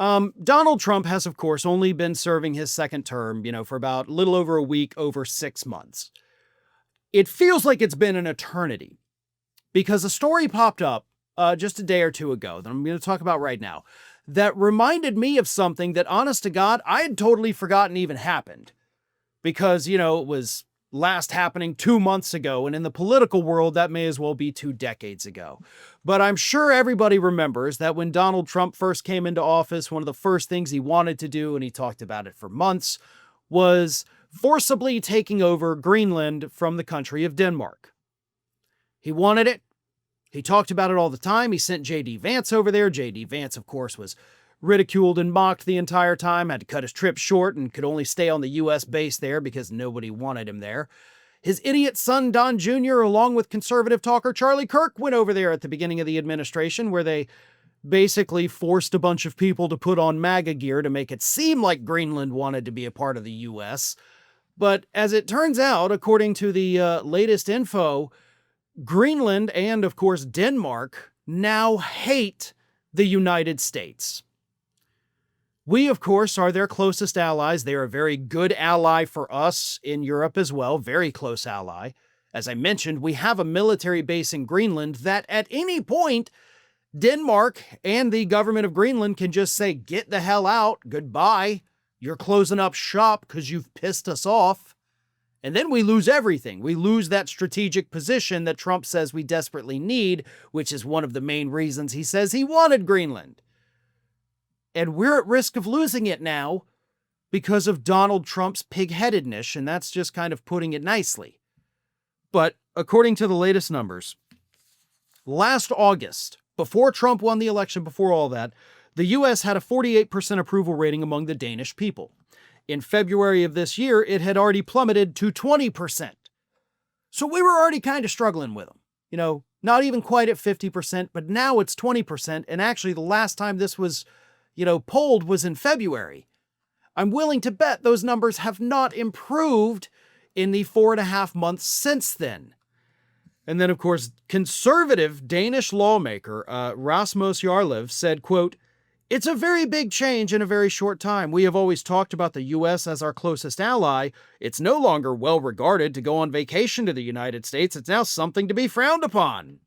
Donald Trump has, of course, only been serving his second term, for about a little over a week, over 6 months. It feels like it's been an eternity because a story popped up just a day or two ago that I'm going to talk about right now that reminded me of something that, honest to God, I had totally forgotten even happened because, it was last happening 2 months ago. And in the political world, that may as well be 2 decades ago. But I'm sure everybody remembers that when Donald Trump first came into office, one of the first things he wanted to do, and he talked about it for months, was forcibly taking over Greenland from the country of Denmark. He wanted it. He talked about it all the time. He sent J.D. Vance over there. J.D. Vance, of course, was ridiculed and mocked the entire time, had to cut his trip short and could only stay on the U.S. base there because nobody wanted him there. His idiot son, Don Jr., along with conservative talker Charlie Kirk, went over there at the beginning of the administration where they basically forced a bunch of people to put on MAGA gear to make it seem like Greenland wanted to be a part of the U.S. But as it turns out, according to the latest info, Greenland and, of course, Denmark now hate the United States. We, of course, are their closest allies. They are a very good ally for us in Europe as well, very close ally. As I mentioned, we have a military base in Greenland that at any point, Denmark and the government of Greenland can just say, get the hell out, goodbye. You're closing up shop because you've pissed us off. And then we lose everything. We lose that strategic position that Trump says we desperately need, which is one of the main reasons he says he wanted Greenland. And we're at risk of losing it now because of Donald Trump's pig-headedness, and that's just kind of putting it nicely. But according to the latest numbers, last August, before Trump won the election, before all that, the U.S. had a 48% approval rating among the Danish people. In February of this year, it had already plummeted to 20%. So we were already kind of struggling with them. Not even quite at 50%, but now it's 20%. And actually, the last time this was, polled was in February. I'm willing to bet those numbers have not improved in the 4.5 months since then. And then, of course, conservative Danish lawmaker Rasmus Jarlov said, quote, "It's a very big change in a very short time. We have always talked about the U.S. as our closest ally. It's no longer well regarded to go on vacation to the United States. It's now something to be frowned upon."